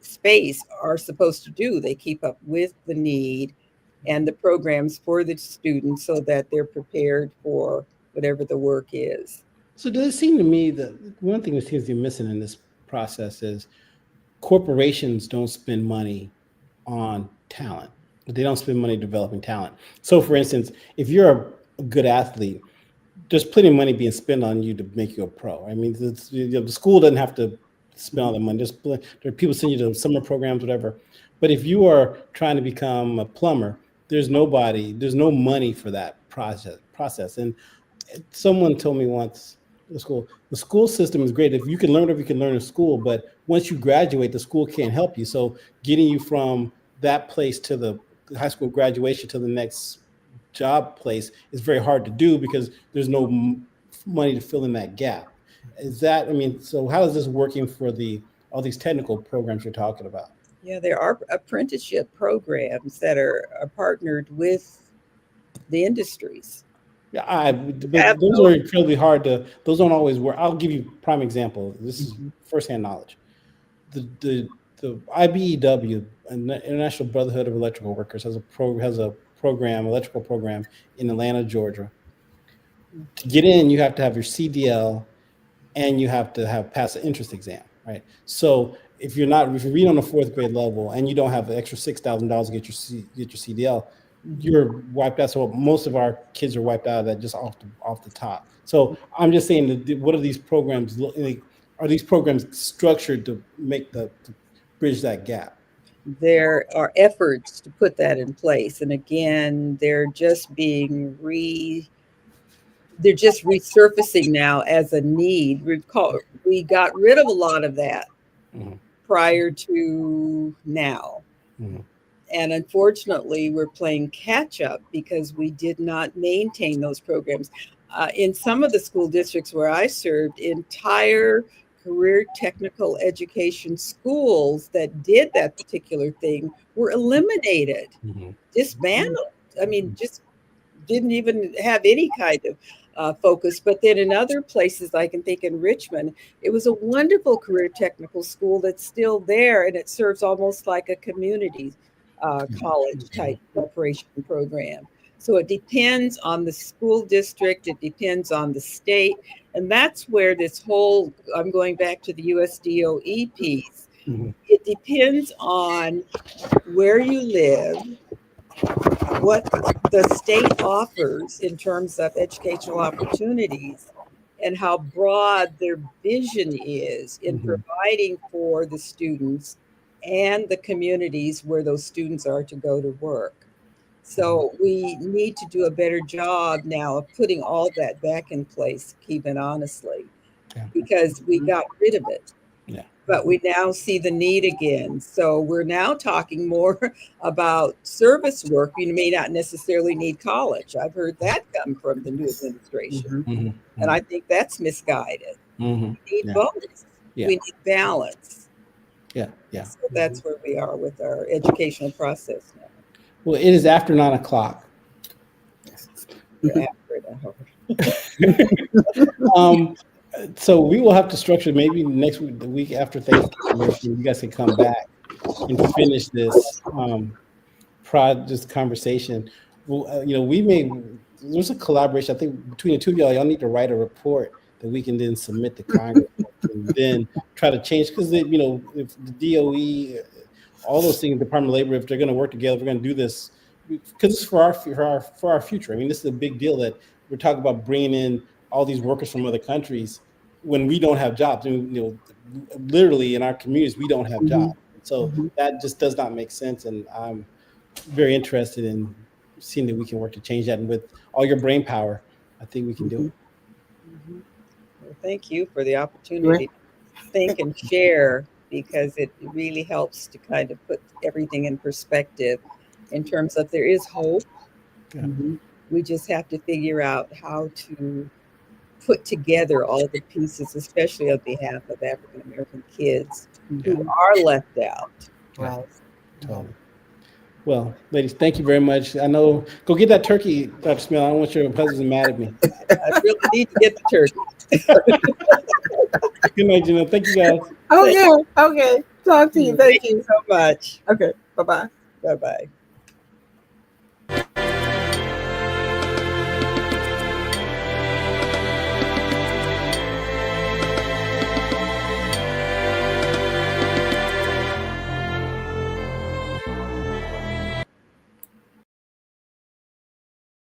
space are supposed to do. They keep up with the need and the programs for the students so that they're prepared for whatever the work is. So does it seem to me that one thing that seems to be missing in this process is corporations don't spend money on talent. They don't spend money developing talent. So for instance, if you're a good athlete, there's plenty of money being spent on you to make you a pro. I mean, the school doesn't have to spend all that money. There are people sending you to summer programs, whatever. But if you are trying to become a plumber, there's no money for that process. And someone told me once, the school system is great. If you can learn whatever you can learn in school, but once you graduate, the school can't help you. So getting you from that place to the high school graduation to the next job place is very hard to do because there's no money to fill in that gap. So how is this working for all these technical programs you're talking about? Yeah, there are apprenticeship programs that are partnered with the industries. Yeah, but those are incredibly hard those don't always work. I'll give you a prime example. This is firsthand knowledge. The IBEW, International Brotherhood of Electrical Workers, has a electrical program in Atlanta, Georgia. To get in, you have to have your CDL and you have to pass an entrance exam, right? So if you read on the 4th grade level and you don't have the extra $6,000 to get your CDL, you're wiped out. So most of our kids are wiped out of that just off the top. So I'm just saying that what are these programs? are these programs structured to make to bridge that gap? There are efforts to put that in place, and again, they're just resurfacing now as a need. We got rid of a lot of that prior to now. And unfortunately, we're playing catch up because we did not maintain those programs. In some of the school districts where I served, entire career technical education schools that did that particular thing were eliminated, dismantled. I mean, just didn't even have any kind of focus. But then in other places, I can think in Richmond, it was a wonderful career technical school that's still there, and it serves almost like a community college type preparation program. So it depends on the school district, it depends on the state, and that's where this whole, I'm going back to the USDOE piece. It depends on where you live, what the state offers in terms of educational opportunities, and how broad their vision is in providing for the students and the communities where those students are to go to work. So we need to do a better job now of putting all that back in place, Kevin, honestly, because we got rid of it. But we now see the need again. So we're now talking more about service work. You may not necessarily need college. I've heard that come from the new administration. And I think that's misguided. We need both. We need balance. So that's where we are with our educational process now. Well, it is after 9 o'clock. So we will have to structure maybe next week, the week after Thanksgiving, you guys can come back and finish this this conversation. Well, there's a collaboration, I think, between the two of y'all. Y'all need to write a report that we can then submit to Congress and then try to change, because if the DOE, all those things, Department of Labor, if they're going to work together, we're going to do this because it's for our future. I mean, this is a big deal that we're talking about bringing in all these workers from other countries when we don't have jobs. Literally in our communities, we don't have jobs. So that just does not make sense. And I'm very interested in seeing that we can work to change that. And with all your brain power, I think we can do it. Well, thank you for the opportunity to think and share, because it really helps to kind of put everything in perspective in terms of there is hope. We just have to figure out how to put together all the pieces, especially on behalf of African American kids who are left out. Totally. Well, ladies, thank you very much. I know, go get that turkey, Dr. Smith. I don't want your husband's mad at me. I really need to get the turkey. Good night, Jenelle. Thank you, guys. Okay. Talk to you. Thank you so much. Okay. Bye-bye. Bye-bye.